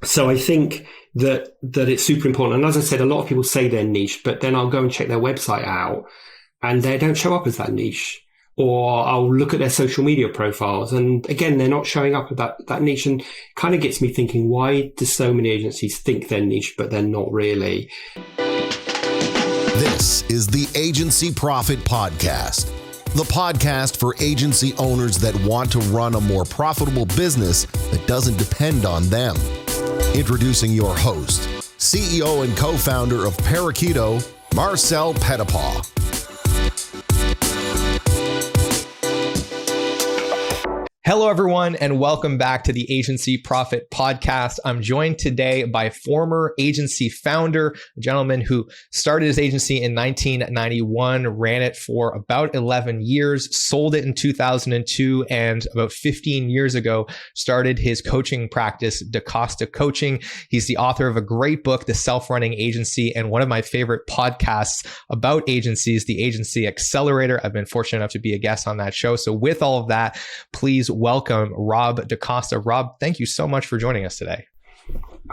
So I think that it's super important. And as I said, a lot of people say they're niche, but then I'll go and check their website out and they don't show up as that niche. Or I'll look at their social media profiles and again, they're not showing up at that niche, and kind of gets me thinking, why do so many agencies think they're niche, but they're not really? This is the Agency Profit Podcast, the podcast for agency owners that want to run a more profitable business that doesn't depend on them. Introducing your host, CEO and co-founder of Parakeeto, Marcel Pettipaw. Hello, everyone, and welcome back to the Agency Profit Podcast. I'm joined today by former agency founder, a gentleman who started his agency in 1991, ran it for about 11 years, sold it in 2002, and about 15 years ago, started his coaching practice, Da Costa Coaching. He's the author of a great book, The Self-Running Agency, and one of my favorite podcasts about agencies, the Agency Accelerator. I've been fortunate enough to be a guest on that show. So with all of that, please welcome Rob Da Costa. Rob, thank you so much for joining us today.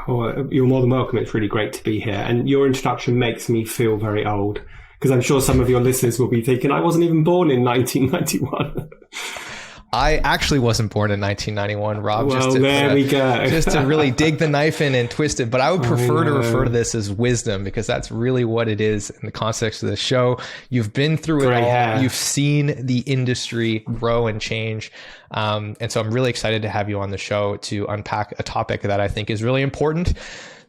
Oh, you're more than welcome. It's really great to be here. And your introduction makes me feel very old, because I'm sure some of your listeners will be thinking, I wasn't even born in 1991. I actually wasn't born in 1991, Rob. Well, there we go. Just to really dig the knife in and twist it. But I would prefer to refer to this as wisdom, because that's really what it is in the context of the show. You've been through it all. Hair. You've seen the industry grow and change. And so I'm really excited to have you on the show to unpack a topic that I think is really important,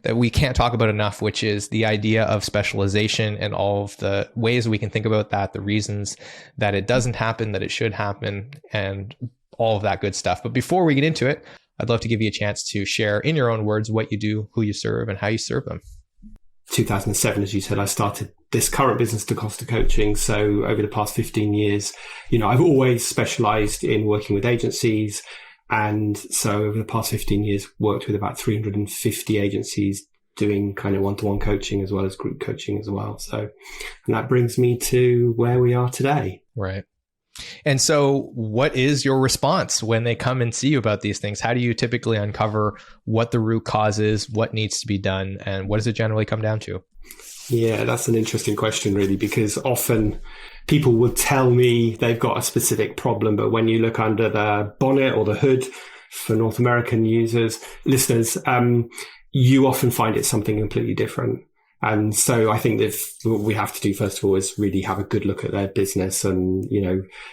that we can't talk about enough, which is the idea of specialization and all of the ways we can think about that, the reasons that it doesn't happen, that it should happen, and all of that good stuff. But before we get into it, I'd love to give you a chance to share in your own words what you do, who you serve, and how you serve them. 2007, as you said, I started this current business, Da Costa Coaching. So over the past 15 years, I've always specialized in working with agencies. And so over the past 15 years, worked with about 350 agencies doing kind of one-to-one coaching as well as group coaching as well. So, and that brings me to where we are today. Right. And so what is your response when they come and see you about these things? How do you typically uncover what the root cause is, what needs to be done, and what does it generally come down to? Yeah, that's an interesting question, really, because often people will tell me they've got a specific problem, but when you look under the bonnet or the hood for North American listeners, you often find it's something completely different. And so I think that what we have to do, first of all, is really have a good look at their business and,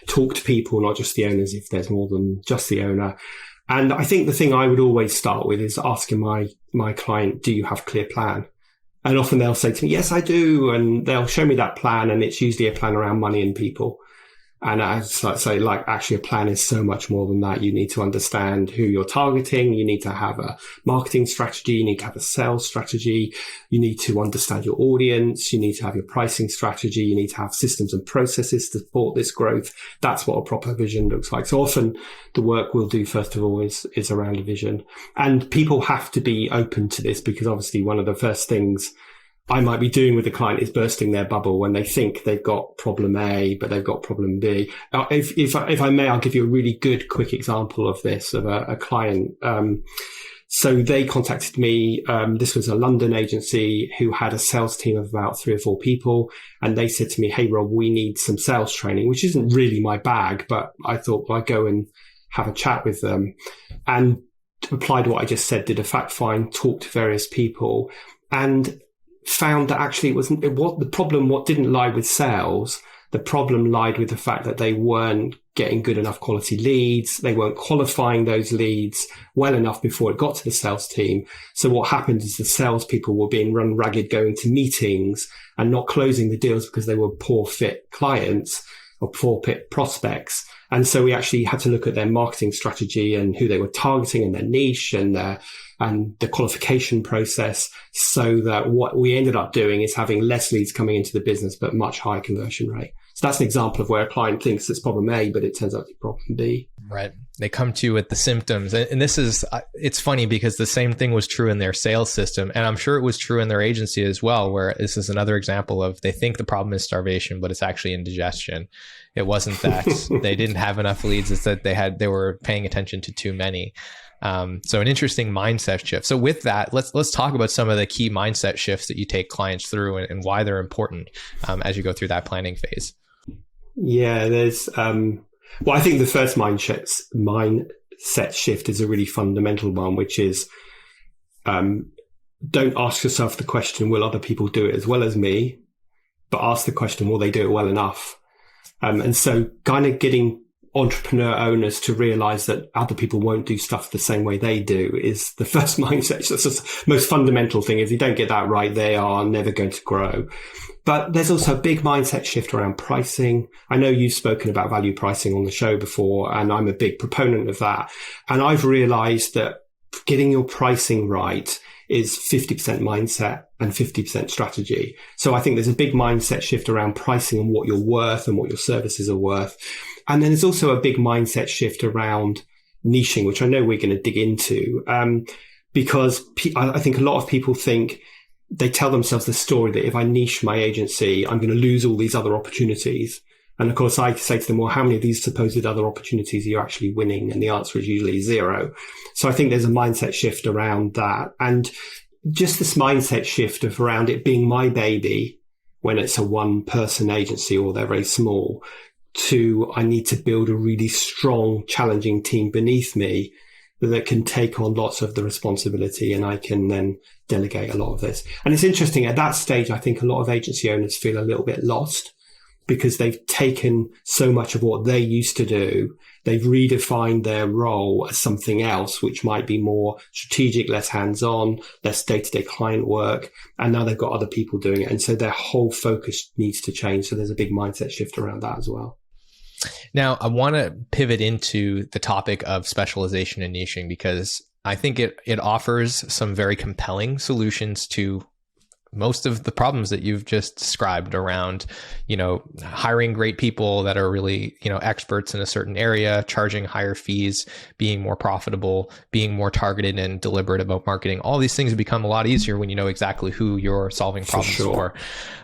talk to people, not just the owners, if there's more than just the owner. And I think the thing I would always start with is asking my client, do you have a clear plan? And often they'll say to me, yes, I do. And they'll show me that plan. And it's usually a plan around money and people. And I say, actually, a plan is so much more than that. You need to understand who you're targeting. You need to have a marketing strategy. You need to have a sales strategy. You need to understand your audience. You need to have your pricing strategy. You need to have systems and processes to support this growth. That's what a proper vision looks like. So often the work we'll do, first of all, is around a vision. And people have to be open to this, because obviously one of the first things I might be doing with a client is bursting their bubble when they think they've got problem A, but they've got problem B. If I may, I'll give you a really good, quick example of this, of a client. So they contacted me. This was a London agency who had a sales team of about 3 or 4 people. And they said to me, hey, Rob, we need some sales training, which isn't really my bag, but I thought I'd go and have a chat with them, and applied what I just said, did a fact find, talked to various people, and found that actually the problem didn't lie with sales. The problem lied with the fact that they weren't getting good enough quality leads. They weren't qualifying those leads well enough before it got to the sales team. So what happened is the salespeople were being run ragged, going to meetings and not closing the deals because they were poor fit clients or poor fit prospects. And so we actually had to look at their marketing strategy and who they were targeting and their niche and the qualification process, so that what we ended up doing is having less leads coming into the business, but much higher conversion rate. So that's an example of where a client thinks it's problem A, but it turns out to be problem B. Right. They come to you with the symptoms. And this is, it's funny because the same thing was true in their sales system. And I'm sure it was true in their agency as well, where this is another example of they think the problem is starvation, but it's actually indigestion. It wasn't that they didn't have enough leads. It's that they were paying attention to too many. So an interesting mindset shift. So with that, let's talk about some of the key mindset shifts that you take clients through and why they're important as you go through that planning phase. Yeah, there's, I think the first mindset shift is a really fundamental one, which is, don't ask yourself the question, will other people do it as well as me? But ask the question, will they do it well enough? And so kind of getting entrepreneur owners to realize that other people won't do stuff the same way they do is the first mindset. That's the most fundamental thing. If you don't get that right, they are never going to grow. But there's also a big mindset shift around pricing. I know you've spoken about value pricing on the show before, and I'm a big proponent of that. And I've realized that getting your pricing right is 50% mindset and 50% strategy. So I think there's a big mindset shift around pricing and what you're worth and what your services are worth. And then there's also a big mindset shift around niching, which I know we're going to dig into, because I think a lot of people think, they tell themselves the story that if I niche my agency, I'm going to lose all these other opportunities. And of course, I say to them, well, how many of these supposed other opportunities are you actually winning? And the answer is usually 0. So I think there's a mindset shift around that. And just this mindset shift of around it being my baby when it's a one-person agency or they're very small, to I need to build a really strong, challenging team beneath me that can take on lots of the responsibility, and I can then delegate a lot of this. And it's interesting, at that stage, I think a lot of agency owners feel a little bit lost because they've taken so much of what they used to do. They've redefined their role as something else, which might be more strategic, less hands-on, less day-to-day client work. And now they've got other people doing it. And so their whole focus needs to change. So there's a big mindset shift around that as well. Now, I want to pivot into the topic of specialization and niching, because I think it offers some very compelling solutions to most of the problems that you've just described around, hiring great people that are really, experts in a certain area, charging higher fees, being more profitable, being more targeted and deliberate about marketing. All these things become a lot easier when you know exactly who you're solving problems for.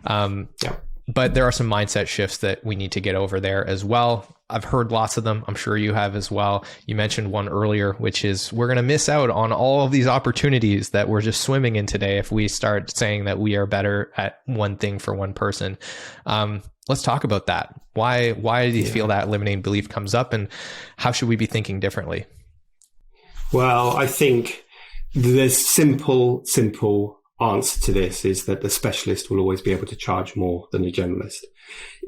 Yeah. But there are some mindset shifts that we need to get over there as well. I've heard lots of them. I'm sure you have as well. You mentioned one earlier, which is we're going to miss out on all of these opportunities that we're just swimming in today if we start saying that we are better at one thing for one person. Let's talk about that. Why do you feel that limiting belief comes up, and how should we be thinking differently? Well, I think the simple answer to this is that the specialist will always be able to charge more than the generalist.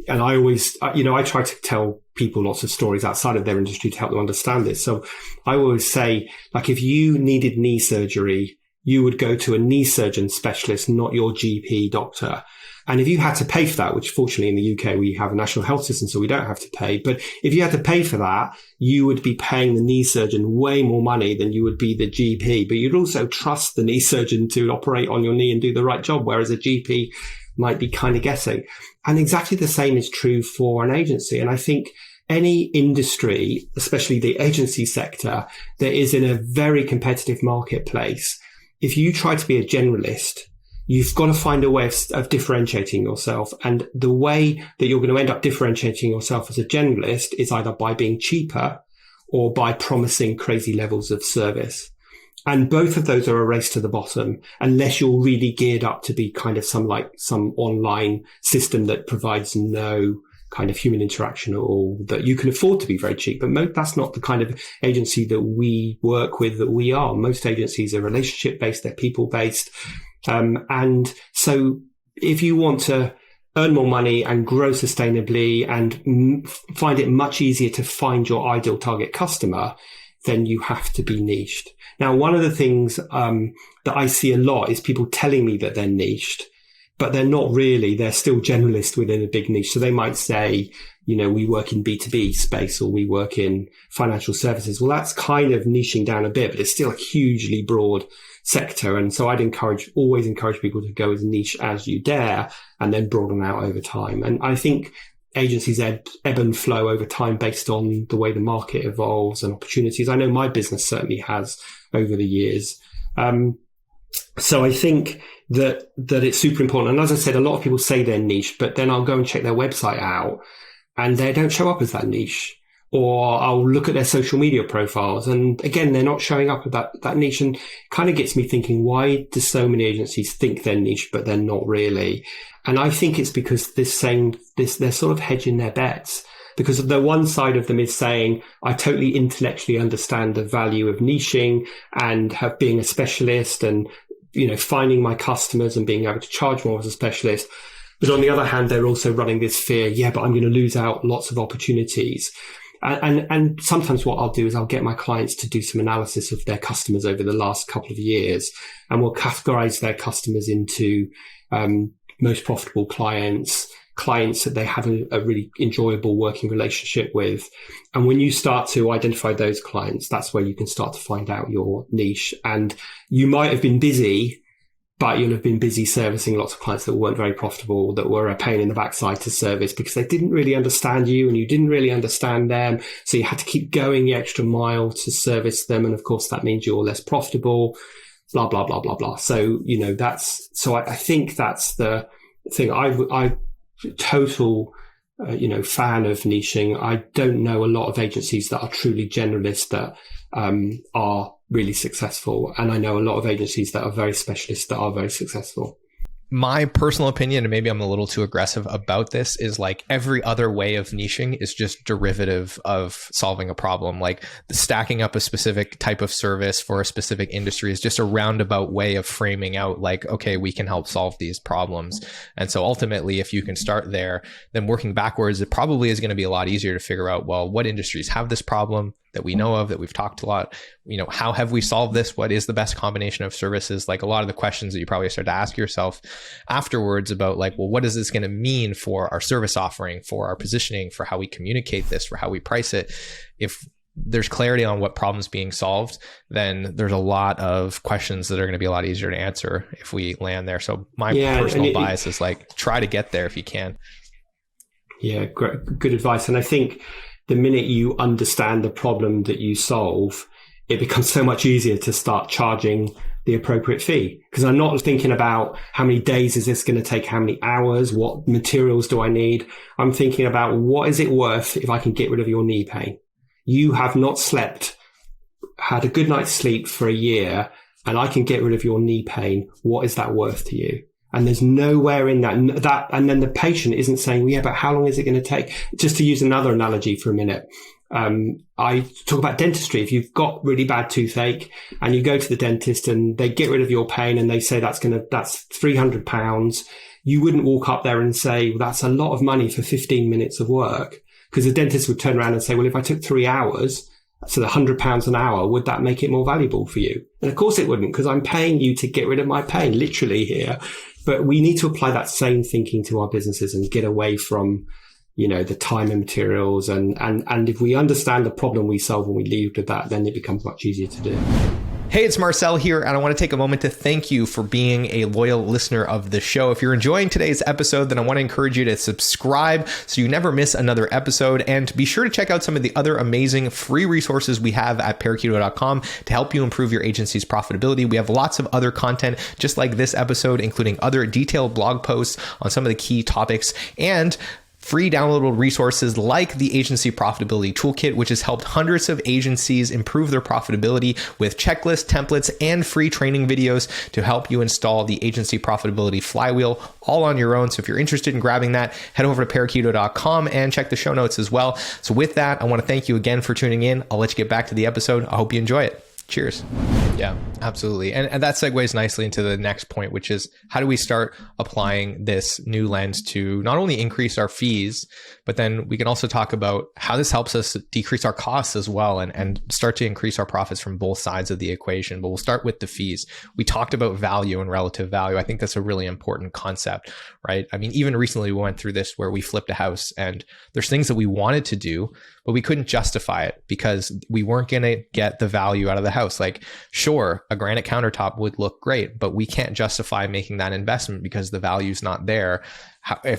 And I always, I try to tell people lots of stories outside of their industry to help them understand this. So I always say, like, if you needed knee surgery, you would go to a knee surgeon specialist, not your GP doctor. And if you had to pay for that, which fortunately in the UK, we have a national health system, so we don't have to pay. But if you had to pay for that, you would be paying the knee surgeon way more money than you would be the GP. But you'd also trust the knee surgeon to operate on your knee and do the right job, whereas a GP might be kind of guessing. And exactly the same is true for an agency. And I think any industry, especially the agency sector, that is in a very competitive marketplace, if you try to be a generalist, you've got to find a way of differentiating yourself. And the way that you're going to end up differentiating yourself as a generalist is either by being cheaper or by promising crazy levels of service. And both of those are a race to the bottom unless you're really geared up to be kind of some online system that provides no kind of human interaction at all, that you can afford to be very cheap. But that's not the kind of agency that we work with, that we are. Most agencies are relationship based, they're people based. And so if you want to earn more money and grow sustainably and find it much easier to find your ideal target customer, then you have to be niched. Now, one of the things that I see a lot is people telling me that they're niched, but they're not really. They're still generalist within a big niche. So they might say, we work in B2B space or we work in financial services. Well, that's kind of niching down a bit, but it's still a hugely broad sector. And so I'd always encourage people to go as niche as you dare and then broaden out over time. And I think agencies ebb and flow over time based on the way the market evolves and opportunities. I know my business certainly has over the years. So I think that it's super important. And as I said, a lot of people say they're niche, but then I'll go and check their website out and they don't show up as that niche. or I'll look at their social media profiles. And again, they're not showing up at that niche, and kind of gets me thinking, why do so many agencies think they're niche, but they're not really? And I think it's because they're sort of hedging their bets, because the one side of them is saying, I totally intellectually understand the value of niching and being a specialist and, finding my customers and being able to charge more as a specialist. But on the other hand, they're also running this fear, but I'm going to lose out lots of opportunities. And sometimes what I'll do is I'll get my clients to do some analysis of their customers over the last couple of years, and we'll categorize their customers into most profitable clients that they have a really enjoyable working relationship with. And when you start to identify those clients, that's where you can start to find out your niche. And you might have been busy, but you'll have been busy servicing lots of clients that weren't very profitable, that were a pain in the backside to service because they didn't really understand you and you didn't really understand them. So you had to keep going the extra mile to service them. And of course, that means you're less profitable, blah, blah, blah, blah, blah. So, I think that's the thing. I total, fan of niching. I don't know a lot of agencies that are truly generalists that are really successful. And I know a lot of agencies that are very specialist that are very successful. My personal opinion, and maybe I'm a little too aggressive about this, is like every other way of niching is just derivative of solving a problem. Like stacking up a specific type of service for a specific industry is just a roundabout way of framing out like, okay, we can help solve these problems. And so ultimately, if you can start there, then working backwards, it probably is going to be a lot easier to figure out, well, what industries have this problem that we know of, that we've talked a lot, how have we solved this? What is the best combination of services? Like a lot of the questions that you probably start to ask yourself afterwards about like, well, what is this going to mean for our service offering, for our positioning, for how we communicate this, for how we price it? If there's clarity on what problem's being solved, then there's a lot of questions that are going to be a lot easier to answer if we land there. So my personal bias is like, try to get there if you can. Yeah, great, good advice. And I think the minute you understand the problem that you solve, it becomes so much easier to start charging the appropriate fee. Because I'm not thinking about how many days is this going to take, how many hours, what materials do I need. I'm thinking about what is it worth if I can get rid of your knee pain. You have not slept, had a good night's sleep for a year, and I can get rid of your knee pain. What is that worth to you? And there's nowhere in that, and then the patient isn't saying, but how long is it going to take? Just to use another analogy for a minute. I talk about dentistry. If you've got really bad toothache and you go to the dentist and they get rid of your pain and they say that's £300, you wouldn't walk up there and say, well, that's a lot of money for 15 minutes of work. Because the dentist would turn around and say, well, if I took 3 hours, so the £100 an hour, would that make it more valuable for you? And of course it wouldn't, because I'm paying you to get rid of my pain, literally here. But we need to apply that same thinking to our businesses and get away from, the time and materials. And if we understand the problem we solve and we leave with that, then it becomes much easier to do. Hey, it's Marcel here, and I want to take a moment to thank you for being a loyal listener of the show. If you're enjoying today's episode, then I want to encourage you to subscribe so you never miss another episode, and be sure to check out some of the other amazing free resources we have at Parakeeto.com to help you improve your agency's profitability. We have lots of other content just like this episode, including other detailed blog posts on some of the key topics, and free downloadable resources like the Agency Profitability Toolkit, which has helped hundreds of agencies improve their profitability with checklists, templates, and free training videos to help you install the Agency Profitability Flywheel all on your own. So if you're interested in grabbing that, head over to Parakeeto.com and check the show notes as well. So with that, I want to thank you again for tuning in. I'll let you get back to the episode. I hope you enjoy it. Cheers. Yeah, absolutely. And that segues nicely into the next point, which is how do we start applying this new lens to not only increase our fees, but then we can also talk about how this helps us decrease our costs as well and start to increase our profits from both sides of the equation. But we'll start with the fees. We talked about value and relative value. I think that's a really important concept, right? I mean, even recently we went through this where we flipped a house and there's things that we wanted to do, but we couldn't justify it because we weren't going to get the value out of the house. Like, sure, a granite countertop would look great, but we can't justify making that investment because the value's not there.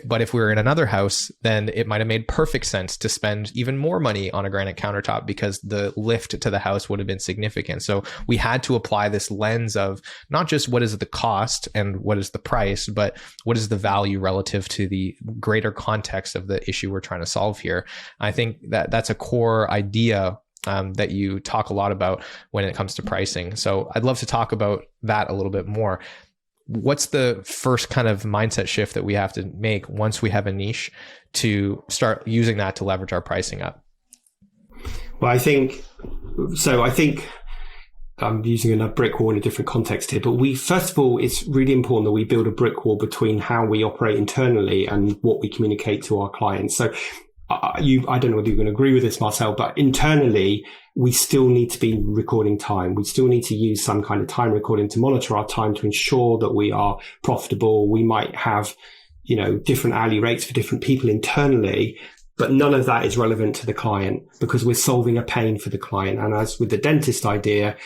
But if we were in another house, then it might have made perfect sense to spend even more money on a granite countertop because the lift to the house would have been significant. So we had to apply this lens of not just what is the cost and what is the price, but what is the value relative to the greater context of the issue we're trying to solve here. I think that that's a core idea that you talk a lot about when it comes to pricing. So I'd love to talk about that a little bit more. What's the first kind of mindset shift that we have to make once we have a niche to start using that to leverage our pricing up? Well, I think I'm using a brick wall in a different context here, but first of all, it's really important that we build a brick wall between how we operate internally and what we communicate to our clients. So I don't know whether you're going to agree with this, Marcel, but internally, we still need to be recording time. We still need to use some kind of time recording to monitor our time to ensure that we are profitable. We might have, different hourly rates for different people internally, but none of that is relevant to the client because we're solving a pain for the client. And as with the dentist idea,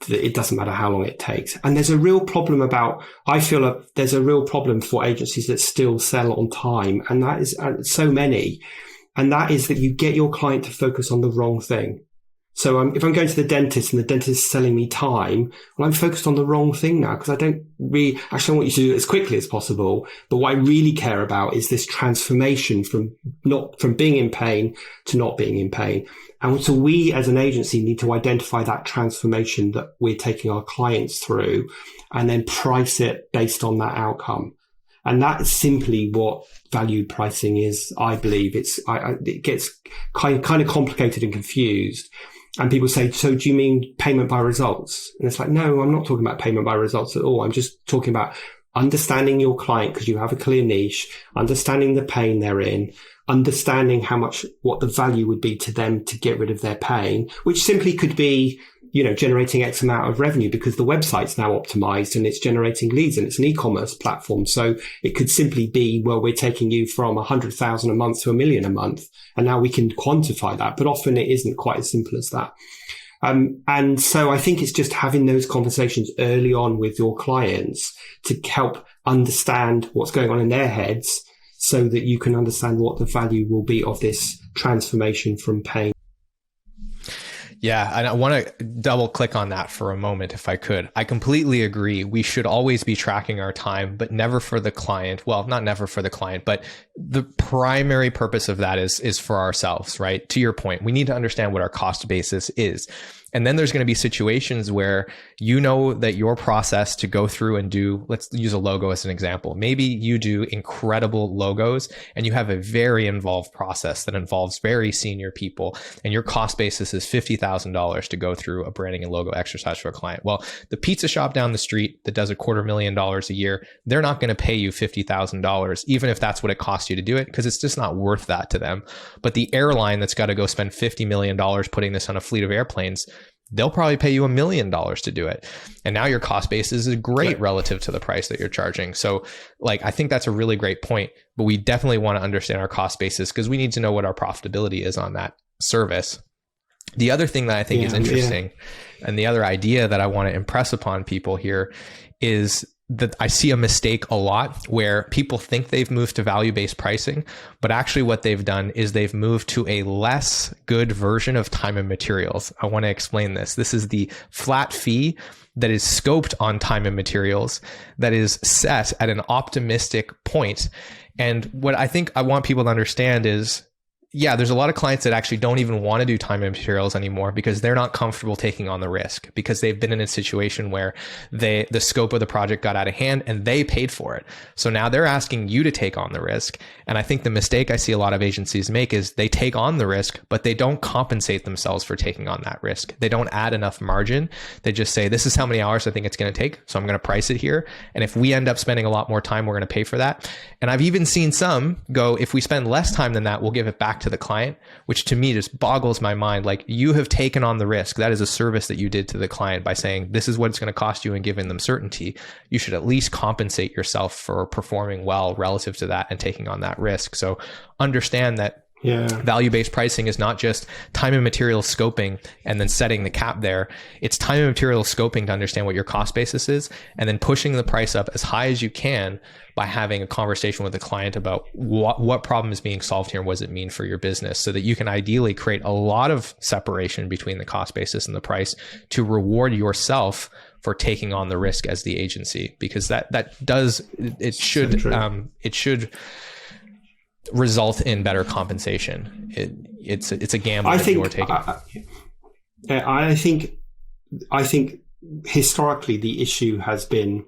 it doesn't matter how long it takes. And there's a real problem there's a real problem for agencies that still sell on time. And that is so many. And that is that you get your client to focus on the wrong thing. So if I'm going to the dentist and the dentist is selling me time, well, I'm focused on the wrong thing now because I don't want you to do it as quickly as possible. But what I really care about is this transformation from being in pain to not being in pain. And so we as an agency need to identify that transformation that we're taking our clients through and then price it based on that outcome. And that's simply what valued pricing is, I believe. It gets kind of complicated and confused. And people say, so do you mean payment by results? And it's like, no, I'm not talking about payment by results at all. I'm just talking about understanding your client because you have a clear niche, understanding the pain they're in, understanding what the value would be to them to get rid of their pain, which simply could be, generating X amount of revenue because the website's now optimized and it's generating leads and it's an e-commerce platform. So it could simply be, well, we're taking you from 100,000 a month to 1 million a month. And now we can quantify that, but often it isn't quite as simple as that. And so I think it's just having those conversations early on with your clients to help understand what's going on in their heads so that you can understand what the value will be of this transformation from pain. Yeah, and I want to double click on that for a moment, if I could. I completely agree. We should always be tracking our time, but never for the client. Well, not never for the client, but the primary purpose of that is for ourselves, right? To your point, we need to understand what our cost basis is. And then there's going to be situations where you know that your process to go through and do, let's use a logo as an example. Maybe you do incredible logos and you have a very involved process that involves very senior people and your cost basis is $50,000 to go through a branding and logo exercise for a client. Well, the pizza shop down the street that does $250,000 a year, they're not going to pay you $50,000, even if that's what it costs you to do it, because it's just not worth that to them. But the airline that's got to go spend $50 million putting this on a fleet of airplanes, they'll probably pay you $1 million to do it. And now your cost basis is great relative to the price that you're charging. So I think that's a really great point, but we definitely want to understand our cost basis because we need to know what our profitability is on that service. The other thing that I think is interesting and the other idea that I want to impress upon people here is that I see a mistake a lot where people think they've moved to value-based pricing, but actually what they've done is they've moved to a less good version of time and materials. I want to explain this. This is the flat fee that is scoped on time and materials that is set at an optimistic point. And what I think I want people to understand is, yeah, there's a lot of clients that actually don't even want to do time and materials anymore because they're not comfortable taking on the risk because they've been in a situation where the scope of the project got out of hand and they paid for it. So now they're asking you to take on the risk. And I think the mistake I see a lot of agencies make is they take on the risk, but they don't compensate themselves for taking on that risk. They don't add enough margin. They just say, this is how many hours I think it's going to take. So I'm going to price it here. And if we end up spending a lot more time, we're going to pay for that. And I've even seen some go, if we spend less time than that, we'll give it back to the client, which to me just boggles my mind. Like, you have taken on the risk. That is a service that you did to the client by saying, this is what it's going to cost you and giving them certainty. You should at least compensate yourself for performing well relative to that and taking on that risk. So understand that Yeah. Value-based pricing is not just time and material scoping and then setting the cap there. It's time and material scoping to understand what your cost basis is, and then pushing the price up as high as you can by having a conversation with the client about what problem is being solved here and what does it mean for your business, so that you can ideally create a lot of separation between the cost basis and the price to reward yourself for taking on the risk as the agency, because it should result in better compensation. It's a gamble that you're taking. I think historically the issue has been,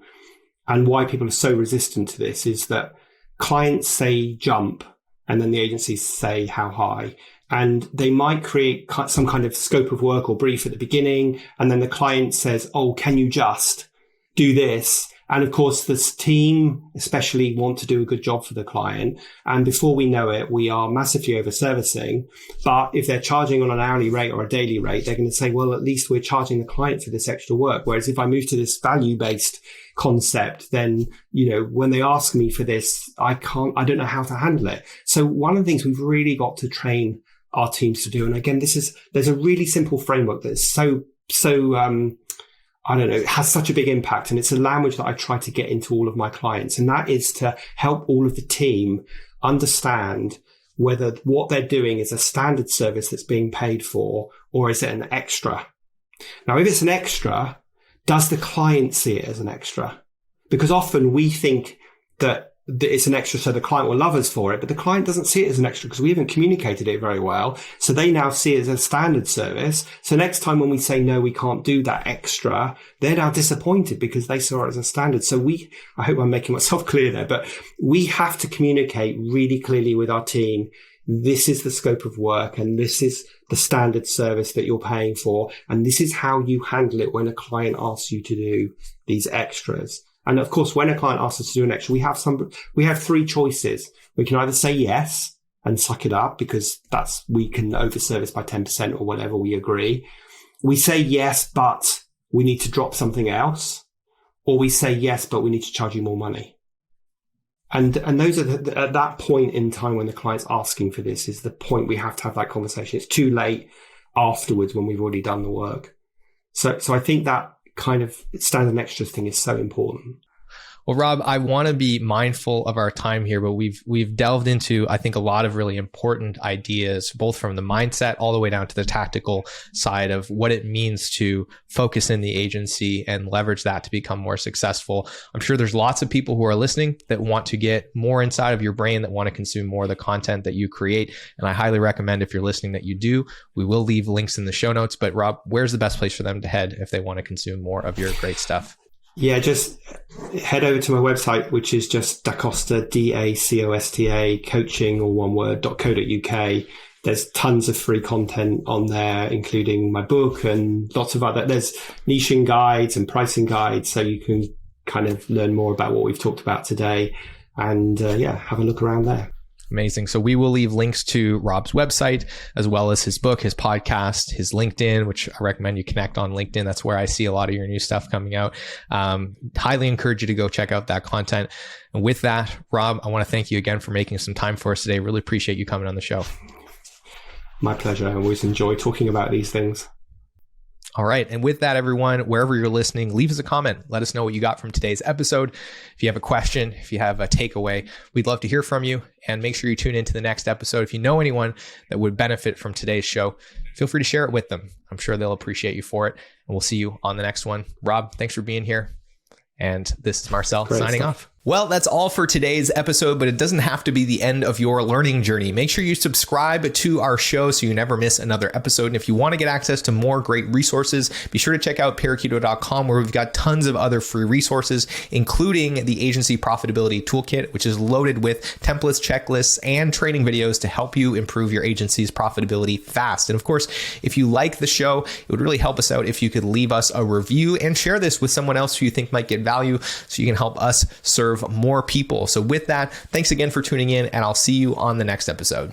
and why people are so resistant to this, is that clients say jump and then the agencies say how high. And they might create some kind of scope of work or brief at the beginning, and then the client says, oh, can you just do this? And of course, this team especially want to do a good job for the client. And before we know it, we are massively over-servicing. But if they're charging on an hourly rate or a daily rate, they're going to say, well, at least we're charging the client for this extra work. Whereas if I move to this value-based concept, then, when they ask me for this, I don't know how to handle it. So one of the things we've really got to train our teams to do, and again, there's a really simple framework that's so I don't know, it has such a big impact, and it's a language that I try to get into all of my clients, and that is to help all of the team understand whether what they're doing is a standard service that's being paid for, or is it an extra. Now, if it's an extra, does the client see it as an extra? Because often we think that it's an extra so the client will love us for it, but the client doesn't see it as an extra because we haven't communicated it very well. So they now see it as a standard service. So next time when we say, no, we can't do that extra, they're now disappointed because they saw it as a standard. So I hope I'm making myself clear there, but we have to communicate really clearly with our team. This is the scope of work, and this is the standard service that you're paying for. And this is how you handle it when a client asks you to do these extras. And of course, when a client asks us to do an extra, we have three choices. We can either say yes and suck it up because we can overservice by 10% or whatever we agree. We say yes, but we need to drop something else. Or we say yes, but we need to charge you more money. And those are at that point in time when the client's asking for this is the point we have to have that conversation. It's too late afterwards when we've already done the work. So I think that kind of standard and extras thing is so important. Well, Rob, I want to be mindful of our time here, but we've delved into, I think, a lot of really important ideas, both from the mindset all the way down to the tactical side of what it means to focus in the agency and leverage that to become more successful. I'm sure there's lots of people who are listening that want to get more inside of your brain, that want to consume more of the content that you create. And I highly recommend, if you're listening, that you do. We will leave links in the show notes, but Rob, where's the best place for them to head if they want to consume more of your great stuff? Yeah, just head over to my website, which is just Da Costa, DACOSTA, coaching, or one word, .co.uk. There's tons of free content on there, including my book and lots of other, there's niching guides and pricing guides. So you can kind of learn more about what we've talked about today and have a look around there. Amazing. So we will leave links to Rob's website, as well as his book, his podcast, his LinkedIn, which I recommend you connect on LinkedIn. That's where I see a lot of your new stuff coming out. Highly encourage you to go check out that content. And with that, Rob, I want to thank you again for making some time for us today. Really appreciate you coming on the show. My pleasure. I always enjoy talking about these things. All right. And with that, everyone, wherever you're listening, leave us a comment. Let us know what you got from today's episode. If you have a question, if you have a takeaway, we'd love to hear from you. And make sure you tune into the next episode. If you know anyone that would benefit from today's show, feel free to share it with them. I'm sure they'll appreciate you for it. And we'll see you on the next one. Rob, thanks for being here. And this is Marcel signing off. Well, that's all for today's episode, but it doesn't have to be the end of your learning journey. Make sure you subscribe to our show so you never miss another episode. And if you want to get access to more great resources, be sure to check out Parakeeto.com, where we've got tons of other free resources, including the Agency Profitability Toolkit, which is loaded with templates, checklists, and training videos to help you improve your agency's profitability fast. And of course, if you like the show, it would really help us out if you could leave us a review and share this with someone else who you think might get value, so you can help us serve more people. So with that, thanks again for tuning in, and I'll see you on the next episode.